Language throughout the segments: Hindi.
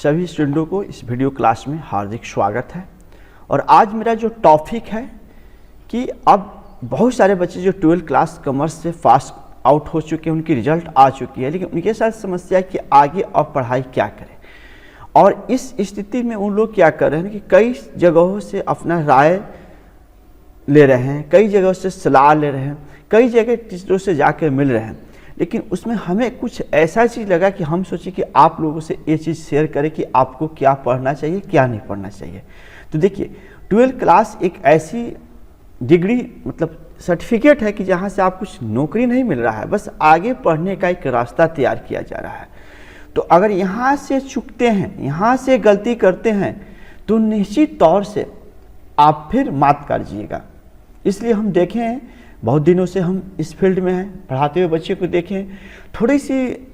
सभी स्टूडेंटों को इस वीडियो क्लास में हार्दिक स्वागत है। और आज मेरा जो टॉपिक है कि अब बहुत सारे बच्चे जो 12th क्लास कॉमर्स से पास आउट हो चुके हैं, उनकी रिजल्ट आ चुकी है, लेकिन उनके साथ समस्या है कि आगे अब पढ़ाई क्या करें। और इस स्थिति में उन लोग क्या कर रहे हैं कि कई जगहों से अपना राय ले रहे हैं, कई जगहों से सलाह ले रहे हैं, कई जगह टीचरों से जाकर मिल रहे हैं, लेकिन उसमें हमें कुछ ऐसा चीज़ लगा कि हम सोचे कि आप लोगों से ये चीज़ शेयर करें कि आपको क्या पढ़ना चाहिए, क्या नहीं पढ़ना चाहिए। तो देखिए, 12th क्लास एक ऐसी डिग्री मतलब सर्टिफिकेट है कि जहाँ से आप कुछ नौकरी नहीं मिल रहा है, बस आगे पढ़ने का एक रास्ता तैयार किया जा रहा है। तो अगर यहाँ से चूकते हैं, यहाँ से गलती करते हैं, तो निश्चित तौर से आप फिर मात काटिएगा। इसलिए हम देखें, बहुत दिनों से हम इस फील्ड में हैं, पढ़ाते हुए बच्चे को देखें, थोड़ी सी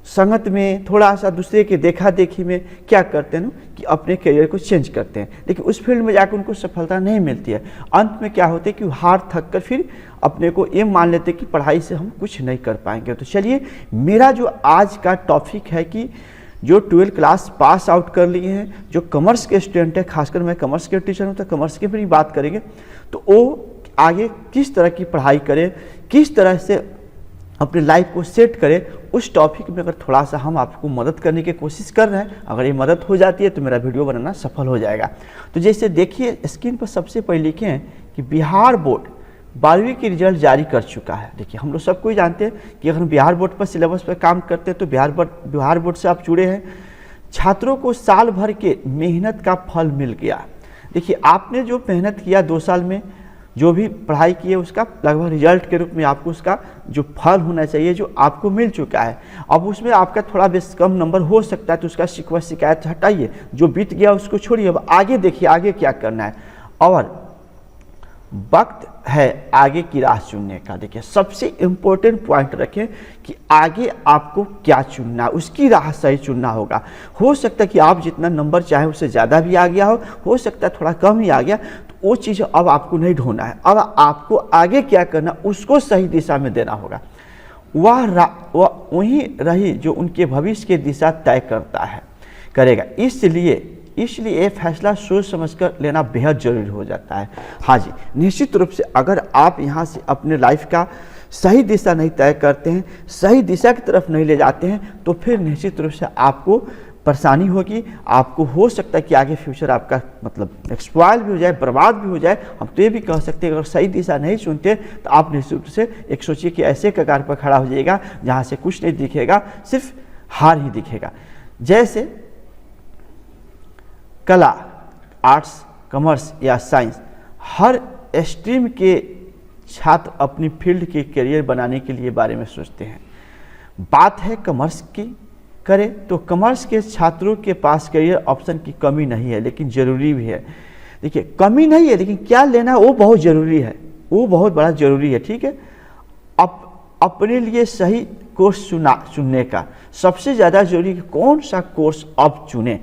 संगत में, थोड़ा सा दूसरे के देखा देखी में क्या करते हैं ना कि अपने करियर को चेंज करते हैं, लेकिन उस फील्ड में जाकर उनको सफलता नहीं मिलती है। अंत में क्या होता है कि हार थक कर फिर अपने को ये मान लेते हैं कि पढ़ाई से हम कुछ नहीं कर पाएंगे। तो चलिए, मेरा जो आज का टॉपिक है कि जो 12th क्लास पास आउट कर लिए हैं, जो कॉमर्स के स्टूडेंट है, खासकर मैं कॉमर्स के टीचर हूँ तो कॉमर्स की भी बात करेंगे, तो वो आगे किस तरह की पढ़ाई करें, किस तरह से अपने लाइफ को सेट करें, उस टॉपिक में अगर थोड़ा सा हम आपको मदद करने की कोशिश कर रहे हैं। अगर ये मदद हो जाती है तो मेरा वीडियो बनाना सफल हो जाएगा। तो जैसे देखिए, स्क्रीन पर सबसे पहले लिखे हैं कि बिहार बोर्ड 12वीं की रिजल्ट जारी कर चुका है। देखिए, हम लोग सबको ही जानते हैं कि अगर हम बिहार बोर्ड पर सिलेबस पर काम करते हैं तो बिहार बोर्ड से आप जुड़े हैं। छात्रों को साल भर के मेहनत का फल मिल गया। देखिए, आपने जो मेहनत किया 2 साल में, जो भी पढ़ाई की है, उसका लगभग रिजल्ट के रूप में आपको उसका जो फल होना चाहिए जो आपको मिल चुका है। अब उसमें आपका थोड़ा बेस कम नंबर हो सकता है, तो उसका शिकवा शिकायत हटाइए, जो बीत गया उसको छोड़िए, अब आगे देखिए आगे क्या करना है। और वक्त है आगे की राह चुनने का। देखिए, सबसे इम्पोर्टेंट पॉइंट रखें कि आगे आपको क्या चुनना है, उसकी राह सही चुनना होगा। हो सकता है कि आप जितना नंबर चाहे उससे ज़्यादा भी आ गया हो सकता है थोड़ा कम ही आ गया, तो वो चीज़ अब आपको नहीं ढूंढना है। अब आपको आगे क्या करना, उसको सही दिशा में देना होगा। वह वही रही जो उनके भविष्य की दिशा तय करेगा। इसलिए ये फैसला सोच समझकर लेना बेहद जरूरी हो जाता है। हाँ जी, निश्चित रूप से अगर आप यहाँ से अपने लाइफ का सही दिशा नहीं तय करते हैं, सही दिशा की तरफ नहीं ले जाते हैं, तो फिर निश्चित रूप से आपको परेशानी होगी। आपको हो सकता है कि आगे फ्यूचर आपका मतलब एक्सपायर भी हो जाए, बर्बाद भी हो जाए। हम तो ये भी कह सकते हैं अगर सही दिशा नहीं चुनते तो आप निश्चित रूप से एक सोचिए कि ऐसे कगार पर खड़ा हो जाएगा जहाँ से कुछ नहीं दिखेगा, सिर्फ हार ही दिखेगा। जैसे कला, आर्ट्स, कॉमर्स या साइंस, हर स्ट्रीम के छात्र अपनी फील्ड के करियर बनाने के लिए बारे में सोचते हैं। बात है कॉमर्स की करें तो कॉमर्स के छात्रों के पास करियर ऑप्शन की कमी नहीं है, लेकिन ज़रूरी भी है। देखिए, कमी नहीं है, लेकिन क्या लेना है वो बहुत ज़रूरी है, वो बहुत बड़ा ज़रूरी है। ठीक है, अपने लिए सही कोर्स चुनने का सबसे ज़्यादा ज़रूरी है। कौन सा कोर्स आप चुनें,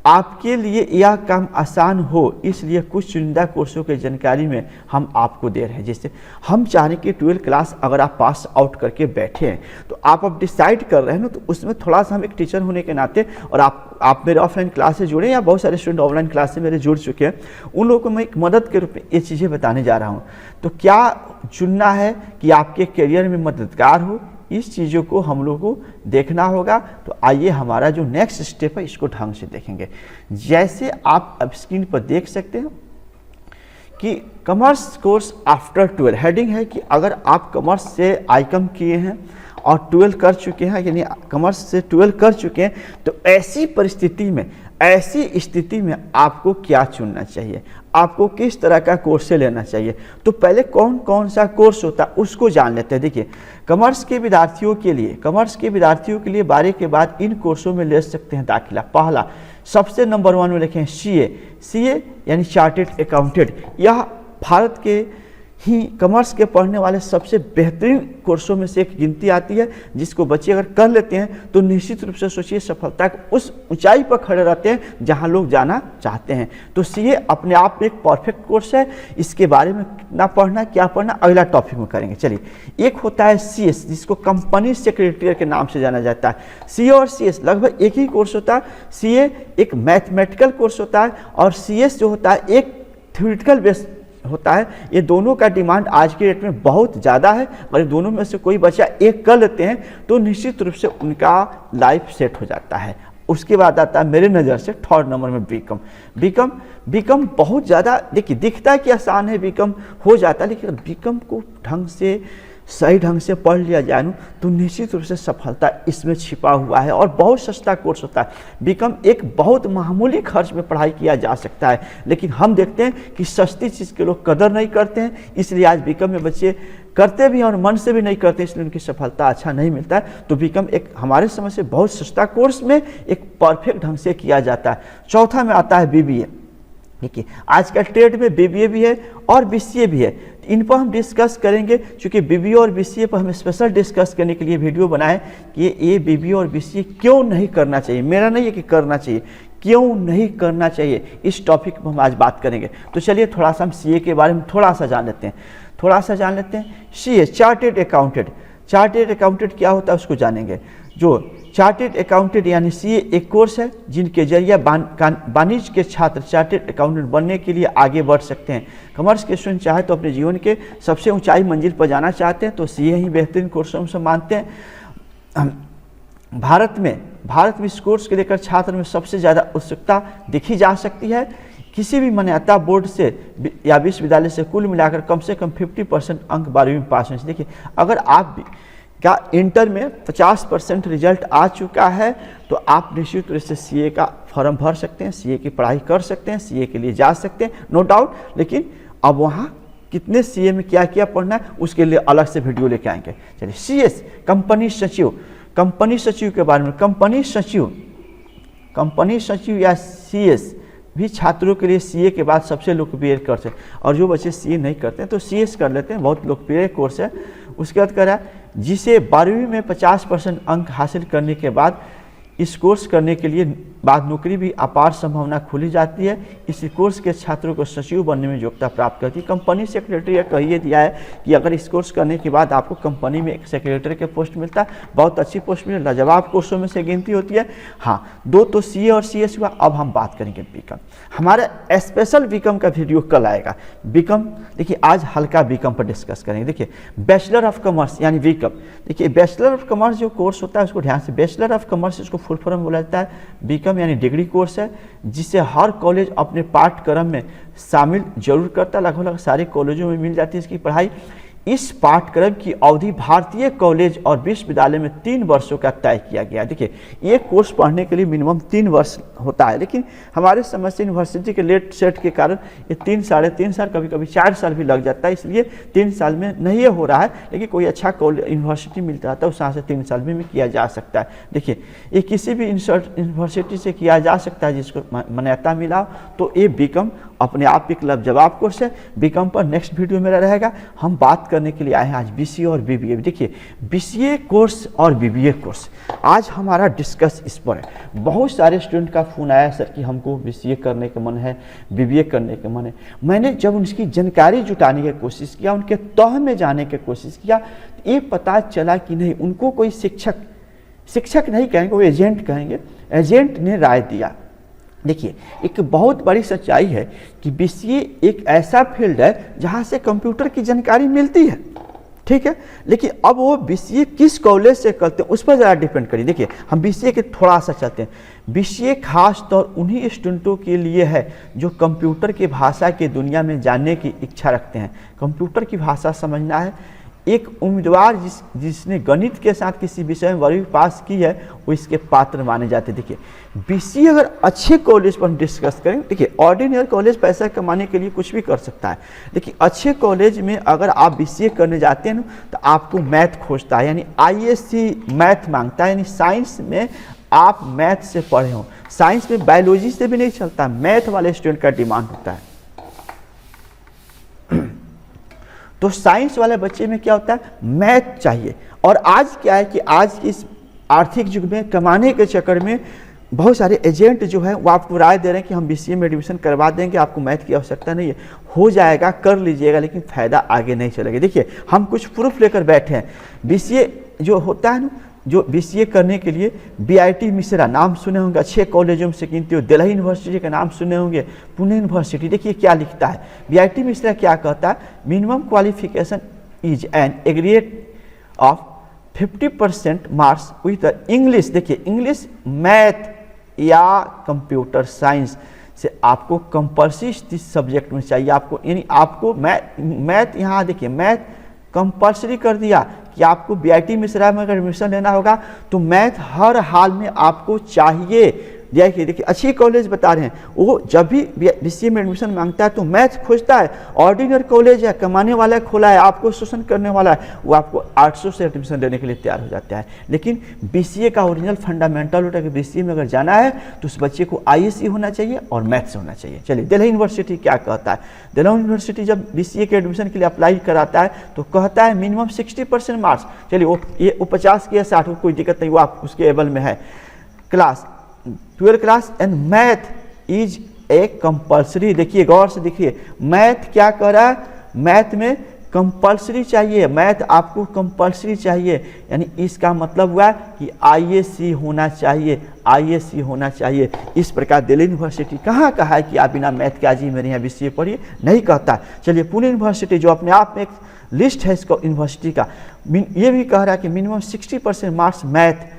आपके लिए यह काम आसान हो, इसलिए कुछ चुनिंदा कोर्सों की जानकारी में हम आपको दे रहे हैं। जैसे हम चाह रहे हैं कि 12th क्लास अगर आप पास आउट करके बैठे हैं तो आप अब डिसाइड कर रहे हैं ना, तो उसमें थोड़ा सा हम एक टीचर होने के नाते, और आप मेरे ऑफलाइन क्लास से जुड़े या बहुत सारे स्टूडेंट ऑनलाइन क्लास से मेरे जुड़ चुके हैं, उन लोगों को मैं एक मदद के रूप में ये चीज़ें बताने जा रहा हूँ। तो क्या चुनना है कि आपके करियर में मददगार हो, इस चीज़ों को हम लोग को देखना होगा। तो आइए हमारा जो नेक्स्ट स्टेप है इसको ढंग से देखेंगे। जैसे आप अब स्क्रीन पर देख सकते हैं कि कॉमर्स कोर्स आफ्टर 12 हेडिंग है कि अगर आप कॉमर्स से आईकॉम किए हैं और 12 कर चुके हैं, यानी कॉमर्स से 12 कर चुके हैं, तो ऐसी स्थिति में आपको क्या चुनना चाहिए, आपको किस तरह का कोर्स से लेना चाहिए। तो पहले कौन कौन सा कोर्स होता है उसको जान लेते हैं। देखिए, कॉमर्स के विद्यार्थियों के लिए 12 के बाद इन कोर्सों में ले सकते हैं दाखिला। पहला सबसे नंबर 1 में लिखें CA यानी चार्टेड अकाउंटेंट। यह भारत के ही कॉमर्स के पढ़ने वाले सबसे बेहतरीन कोर्सों में से एक गिनती आती है, जिसको बच्चे अगर कर लेते हैं तो निश्चित रूप से सोचिए सफलता के उस ऊंचाई पर खड़े रहते हैं जहां लोग जाना चाहते हैं। तो सीए अपने आप में एक परफेक्ट कोर्स है। इसके बारे में कितना पढ़ना, क्या पढ़ना, अगला टॉपिक में करेंगे। चलिए, एक होता है सीएस, जिसको कंपनी सेक्रेटरी के नाम से जाना जाता है। सीए और सीएस लगभग एक ही कोर्स होता है। सीए एक मैथमेटिकल कोर्स होता है और सीएस जो होता है एक थ्योरेटिकल बेस होता है। ये दोनों का डिमांड आज के डेट में बहुत ज़्यादा है। और ये दोनों में से कोई बच्चा एक कर लेते हैं तो निश्चित रूप से उनका लाइफ सेट हो जाता है। उसके बाद आता है मेरे नज़र से थर्ड नंबर में बीकॉम। बीकॉम बहुत ज़्यादा, देखिए दिखता है कि आसान है, बीकॉम हो जाता है, लेकिन बीकॉम को ढंग से सही ढंग से पढ़ लिया जाए तो निश्चित रूप से सफलता इसमें छिपा हुआ है। और बहुत सस्ता कोर्स होता है। बीकॉम एक बहुत मामूली खर्च में पढ़ाई किया जा सकता है, लेकिन हम देखते हैं कि सस्ती चीज़ के लोग कदर नहीं करते हैं, इसलिए आज बीकॉम में बच्चे करते भी हैं और मन से भी नहीं करते, इसलिए उनकी सफलता अच्छा नहीं मिलता है। तो बीकॉम एक हमारे समझ से बहुत सस्ता कोर्स में एक परफेक्ट ढंग से किया जाता है। चौथा में आता है बीबीए। देखिए आजकल ट्रेड में बीबीए भी है और बीसीए भी है, इन पर हम डिस्कस करेंगे। क्योंकि बीबीए और बीसीए पर हम स्पेशल डिस्कस करने के लिए वीडियो बनाए कि ये बीबीए और बीसीए क्यों नहीं करना चाहिए। मेरा नहीं है कि करना चाहिए, क्यों नहीं करना चाहिए, इस टॉपिक पर हम आज बात करेंगे। तो चलिए थोड़ा सा हम सीए के बारे में थोड़ा सा जान लेते हैं। सीए चार्टेड अकाउंटेंट क्या होता है उसको जानेंगे। जो चार्टेड अकाउंटेंट यानी सीए एक कोर्स है जिनके जरिए वाणिज्य के छात्र चार्टेड अकाउंटेंट बनने के लिए आगे बढ़ सकते हैं। कॉमर्स के स्टूडेंट चाहे तो अपने जीवन के सबसे ऊंचाई मंजिल पर जाना चाहते हैं तो सीए ही बेहतरीन कोर्स हम सब मानते हैं। भारत में इस कोर्स के लेकर छात्र में सबसे ज़्यादा उत्सुकता देखी जा सकती है। किसी भी मान्यता बोर्ड से या विश्वविद्यालय से कुल मिलाकर कम से कम 50% अंक 12वीं में पास होने चाहिए। देखिए अगर आप का इंटर में 50% रिजल्ट आ चुका है तो आप निश्चित रूप से सीए का फॉर्म भर सकते हैं, सीए की पढ़ाई कर सकते हैं, सीए के लिए जा सकते हैं, नो डाउट। लेकिन अब वहाँ कितने सीए में क्या क्या पढ़ना है उसके लिए अलग से वीडियो लेके आएंगे। चलिए सीएस कंपनी सचिव के बारे में। कंपनी सचिव या सीएस भी छात्रों के लिए सीए के बाद सबसे लोकप्रिय कोर्स है। और जो बच्चे सीए नहीं करते हैं तो सीएस कर लेते हैं, बहुत लोकप्रिय कोर्स है। उसके बाद कह रहा है जिसे 12वीं में 50% अंक हासिल करने के बाद इस कोर्स करने के लिए बाद नौकरी भी अपार संभावना खुली जाती है। इस कोर्स के छात्रों को सचिव बनने में योग्यता प्राप्त करती है। कंपनी सेक्रेटरी कह ये दिया है कि अगर इस कोर्स करने के बाद आपको कंपनी में एक सेक्रेटरी के पोस्ट मिलता है, बहुत अच्छी पोस्ट मिले, लाजवाब कोर्सों में से गिनती होती है। हाँ, दो तो सीए और सीएस हुआ। अब हम बात करेंगे बीकॉम। हमारा स्पेशल बीकॉम का वीडियो कल आएगा। बीकॉम देखिए आज हल्का बीकॉम पर डिस्कस करेंगे। देखिए बैचलर ऑफ कॉमर्स यानी बीकॉम। देखिए बैचलर ऑफ कॉमर्स जो कोर्स होता है उसको ध्यान से, बैचलर ऑफ कॉमर्स इसको फुल फॉर्म बोला जाता है। बीकॉम यानी डिग्री कोर्स है जिसे हर कॉलेज अपने पाठ्यक्रम में शामिल जरूर करता है। लगभग सारे कॉलेजों में मिल जाती है इसकी पढ़ाई। इस पाठ्यक्रम की अवधि भारतीय कॉलेज और विश्वविद्यालय में 3 वर्षों का तय किया गया है। देखिए ये कोर्स पढ़ने के लिए मिनिमम 3 वर्ष होता है, लेकिन हमारे समझ से यूनिवर्सिटी के लेट सेट के कारण ये 3 साढ़े 3 साल कभी कभी 4 साल भी लग जाता है, इसलिए 3 साल में नहीं ये हो रहा है। लेकिन कोई अच्छा कॉलेज यूनिवर्सिटी मिलता है तो उस से 3 साल में किया जा सकता है। देखिए ये किसी भी यूनिवर्सिटी से किया जा सकता है जिसको मान्यता मिला। तो ये बीकॉम अपने आप एक लाजवाब कोर्स है। बीकॉम पर नेक्स्ट वीडियो मेरा रहेगा। हम बात करने के लिए आए हैं आज बीसीए और बीबीए। देखिए बीसीए कोर्स और बीबीए कोर्स आज हमारा डिस्कस इस पर है। बहुत सारे स्टूडेंट का फ़ोन आया सर कि हमको बीसीए करने का मन है, बीबीए करने का मन है। मैंने जब उनकी जानकारी जुटाने की कोशिश किया, उनके तह में जाने की कोशिश किया, ये पता चला कि नहीं उनको कोई शिक्षक नहीं कहेंगे, वो एजेंट कहेंगे, एजेंट ने राय दिया। देखिए एक बहुत बड़ी सच्चाई है कि बीसीए एक ऐसा फील्ड है जहाँ से कंप्यूटर की जानकारी मिलती है, ठीक है। लेकिन अब वो बीसीए किस कॉलेज से करते हैं उस पर ज़्यादा डिपेंड करिए। देखिए हम बीसीए के थोड़ा सा चलते हैं। बीसीए खास तौर उन्हीं स्टूडेंटों के लिए है जो कंप्यूटर की भाषा की दुनिया में जानने की इच्छा रखते हैं। कंप्यूटर की भाषा समझना है। एक उम्मीदवार जिसने गणित के साथ किसी विषय में 12वीं पास की है वो इसके पात्र माने जाते हैं। देखिए बीसीए अगर अच्छे कॉलेज पर हम डिस्कस करें, देखिए ऑर्डिनरी कॉलेज पैसा कमाने के लिए कुछ भी कर सकता है, लेकिन अच्छे कॉलेज में अगर आप बीसीए करने जाते हैं तो आपको मैथ खोजता है, यानी आईएससी मैथ मांगता है, यानी साइंस में आप मैथ से पढ़े हों। साइंस में बायोलॉजी से भी नहीं चलता, मैथ वाले स्टूडेंट का डिमांड होता है। तो साइंस वाले बच्चे में क्या होता है, मैथ चाहिए। और आज क्या है कि आज की इस आर्थिक युग में कमाने के चक्कर में बहुत सारे एजेंट जो है वो आपको राय दे रहे हैं कि हम बीसीए में एडमिशन करवा देंगे, आपको मैथ की आवश्यकता नहीं है, हो जाएगा, कर लीजिएगा, लेकिन फ़ायदा आगे नहीं चलेगा। देखिए हम कुछ प्रूफ लेकर बैठे हैं। बीसीए जो होता है ना, जो बीसीए करने के लिए बीआईटी मिश्रा नाम सुने होंगे, अच्छे कॉलेजों में से गिनती हो, दिल्ली यूनिवर्सिटी का नाम सुने होंगे, पुणे यूनिवर्सिटी। देखिए क्या लिखता है बीआईटी मिश्रा, क्या कहता है, minimum qualification is an aggregate of 50% marks with English. देखिए इंग्लिश, मैथ या कंप्यूटर साइंस से आपको कंपल्सरी सब्जेक्ट में चाहिए आपको, यानी आपको मैथ यहाँ देखिए मैथ कंपल्सरी कर दिया कि आपको बीआईटी मिश्रा में अगर एडमिशन लेना होगा तो मैथ हर हाल में आपको चाहिए। देखिए अच्छी कॉलेज बता रहे हैं, वो जब भी बीसीए में एडमिशन मांगता है तो मैथ खोजता है। ऑर्डिनरी कॉलेज है, कमाने वाला खोला है, आपको शोषण करने वाला है, वो आपको 800 से एडमिशन लेने के लिए तैयार हो जाता है। लेकिन बीसीए का ओरिजिनल फंडामेंटल होता है कि बीसीए में अगर जाना है तो उस बच्चे को आईएससी होना चाहिए और मैथ्स होना चाहिए। चलिए दिल्ली यूनिवर्सिटी क्या कहता है, दिल्ली यूनिवर्सिटी जब बीसीए के एडमिशन के लिए अप्लाई कराता है तो कहता है मिनिमम 60% मार्क्स। चलिए वो 50 की या 60 को कोई दिक्कत नहीं, वो आप उसके एबल में है। Class 12 class and math is a compulsory. देखिए गौर से देखिए, मैथ क्या कह रहा है, मैथ में कंपल्सरी चाहिए, मैथ आपको कंपल्सरी चाहिए, यानी इसका मतलब हुआ कि आईएससी होना चाहिए, आईएससी होना चाहिए। इस प्रकार दिल्ली यूनिवर्सिटी कहाँ कहा है कि आप बिना मैथ के आज ही मेरे यहाँ बीसीए पढ़िए, नहीं कहता। चलिए पुणे यूनिवर्सिटी जो अपने आप में एक लिस्ट है इसको यूनिवर्सिटी का, ये भी कह रहा है कि minimum 60% marks math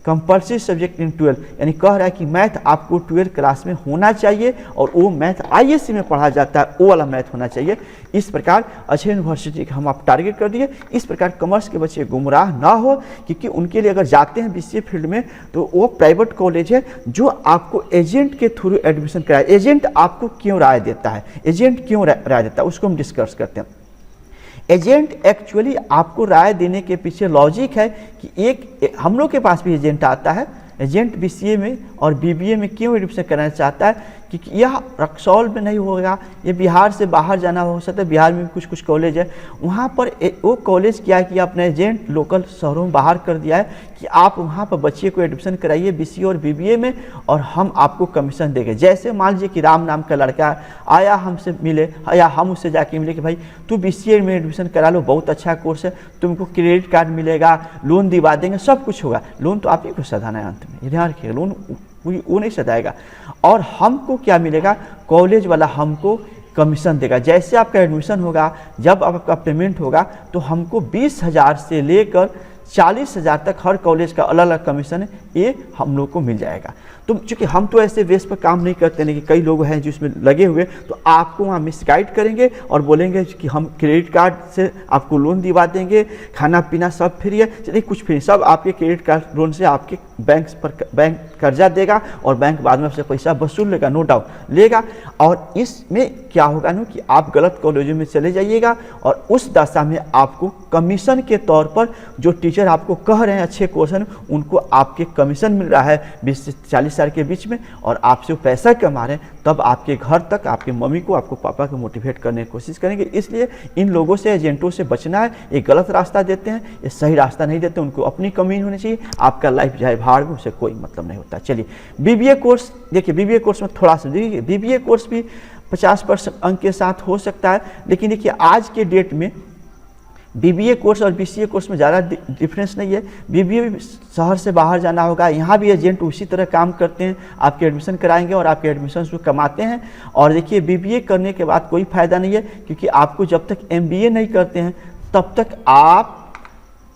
compulsory subject in 12, यानी कह रहा है कि मैथ आपको 12 क्लास में होना चाहिए और वो मैथ आईएससी में पढ़ा जाता है, वो वाला मैथ होना चाहिए। इस प्रकार अच्छे यूनिवर्सिटी का हम आप टारगेट कर दिए। इस प्रकार कॉमर्स के बच्चे गुमराह ना हो, क्योंकि उनके लिए अगर जाते हैं बीसीए फील्ड में तो वो प्राइवेट कॉलेज है जो आपको एजेंट के थ्रू एडमिशन कराए। एजेंट आपको क्यों राय देता है, एजेंट क्यों राय देता है, उसको हम डिस्कस करते हैं। एजेंट एक्चुअली आपको राय देने के पीछे लॉजिक है कि हम लोग के पास भी एजेंट आता है, एजेंट बीसीए में और बीबीए में क्यों एडमिशन कराना चाहता है, क्योंकि यह रक्सौल में नहीं होगा, ये बिहार से बाहर जाना हो सकता है। बिहार में कुछ कॉलेज है, वहाँ पर वो कॉलेज क्या है कि अपने एजेंट लोकल शहरों में बाहर कर दिया है कि आप वहाँ पर बच्चे को एडमिशन कराइए बीसीए और बीबीए में और हम आपको कमीशन देंगे। जैसे मान लीजिए कि राम नाम का लड़का आया हमसे मिले, या हम उससे जाके मिले कि भाई तू बीसीए में एडमिशन करा लो, बहुत अच्छा कोर्स है, तुमको क्रेडिट कार्ड मिलेगा, लोन दिवा देंगे, सब कुछ होगा। लोन तो आप ही को सधाना है, अंत में ध्यान रखिएगा, लोन वो नहीं सधाएगा। और हमको क्या मिलेगा, कॉलेज वाला हमको कमीशन देगा। जैसे आपका एडमिशन होगा, जब आपका पेमेंट होगा तो हमको 20,000 से लेकर 40,000 तक हर कॉलेज का अलग अलग कमीशन है, ये हम लोग को मिल जाएगा। तो चूँकि हम तो ऐसे बेस पर काम नहीं करते नहीं कि कई लोग हैं जिसमें लगे हुए, तो आपको वहाँ मिसगाइड करेंगे और बोलेंगे कि हम क्रेडिट कार्ड से आपको लोन दिवा देंगे, खाना पीना सब फ्री है। चलिए कुछ फ्री, सब आपके क्रेडिट कार्ड लोन से आपके बैंक कर्जा देगा और बैंक बाद में आपसे पैसा वसूल लेगा, नो डाउट लेगा। और इसमें क्या होगा ना कि आप गलत कॉलेजों में चले जाइएगा और उस दशा में आपको कमीशन के तौर पर जो टीचर आपको कह रहे हैं अच्छे क्वेश्चन, उनको आपके कमीशन मिल रहा है 20 से 40 साल के बीच में, और आपसे पैसा कमा रहे हैं, तब आपके घर तक आपके मम्मी को, आपको पापा को मोटिवेट करने की कोशिश करेंगे। इसलिए इन लोगों से, एजेंटों से बचना है। ये गलत रास्ता देते हैं, ये सही रास्ता नहीं देते, उनको अपनी कमी होनी चाहिए। आपका लाइफ जाए भाड़ में, उसे कोई मतलब नहीं होता। चलिए बीबीए कोर्स देखिए, बीबीए कोर्स में थोड़ा सा देखिए, बीबीए कोर्स भी 50% अंक के साथ हो सकता है, लेकिन देखिए आज के डेट में बीबीए कोर्स और बीसीए कोर्स में ज़्यादा डिफरेंस नहीं है। बीबीए शहर से बाहर जाना होगा, यहाँ भी एजेंट उसी तरह काम करते हैं, आपके एडमिशन कराएंगे और आपके एडमिशन को कमाते हैं। और देखिए बीबीए करने के बाद कोई फ़ायदा नहीं है, क्योंकि आपको जब तक एमबीए नहीं करते हैं तब तक आप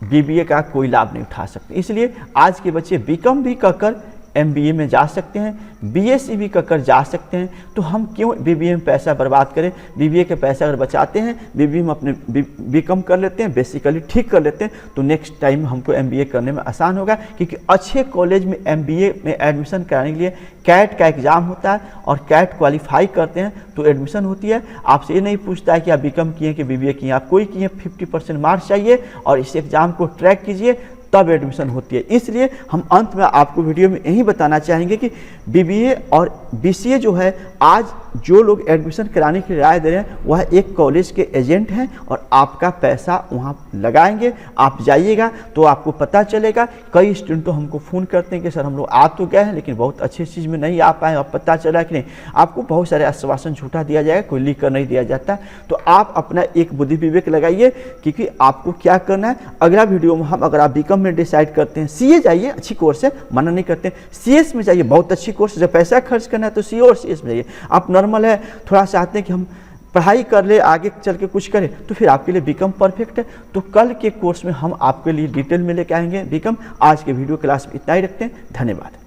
बीबीए का कोई लाभ नहीं उठा सकते। इसलिए आज के बच्चे बीकॉम भी कर एमबीए में जा सकते हैं, बीएससी भी कर जा सकते हैं। तो हम क्यों बीबीए में पैसा बर्बाद करें, बीबीए के पैसा अगर बचाते हैं, बीबीए में अपने बीकॉम कर लेते हैं, बेसिकली ठीक कर लेते हैं, तो नेक्स्ट टाइम हमको एमबीए करने में आसान होगा। क्योंकि अच्छे कॉलेज में एमबीए में एडमिशन कराने के लिए कैट का एग्ज़ाम होता है और कैट क्वालिफाई करते हैं तो एडमिशन होती है। आपसे ये नहीं पूछता है कि आप बीकॉम किए कि बीबीए किए, आप कोई किए, 50% मार्क्स चाहिए और इस एग्ज़ाम को ट्रैक कीजिए, तब एडमिशन होती है। इसलिए हम अंत में आपको वीडियो में यही बताना चाहेंगे कि BBA और BCA जो है, आज जो लोग एडमिशन कराने की राय दे रहे हैं वह एक कॉलेज के एजेंट हैं और आपका पैसा वहाँ लगाएंगे। आप जाइएगा तो आपको पता चलेगा। कई स्टूडेंट तो हमको फ़ोन करते हैं कि सर हम लोग आ तो गए हैं लेकिन बहुत अच्छी चीज़ में नहीं आ पाए, अब पता चला कि नहीं। आपको बहुत सारे आश्वासन झूठा दिया जाएगा, कोई लिख कर नहीं दिया जाता। तो आप अपना एक बुद्धि विवेक लगाइए, क्योंकि आपको क्या करना है। अगला वीडियो में हम, अगर आप बीकॉम में डिसाइड करते हैं, CA जाइए, अच्छी कोर्स है, मना नहीं करते। CS में जाइए, बहुत अच्छी कोर्स, जब पैसा खर्च करना है तो CO और CS में जाइए। आप नॉर्मल है, थोड़ा चाहते हैं कि हम पढ़ाई कर ले, आगे चल के कुछ करें, तो फिर आपके लिए बीकॉम परफेक्ट है। तो कल के कोर्स में हम आपके लिए डिटेल में लेके आएंगे बीकॉम। आज के वीडियो क्लास में इतना ही रखते हैं। धन्यवाद।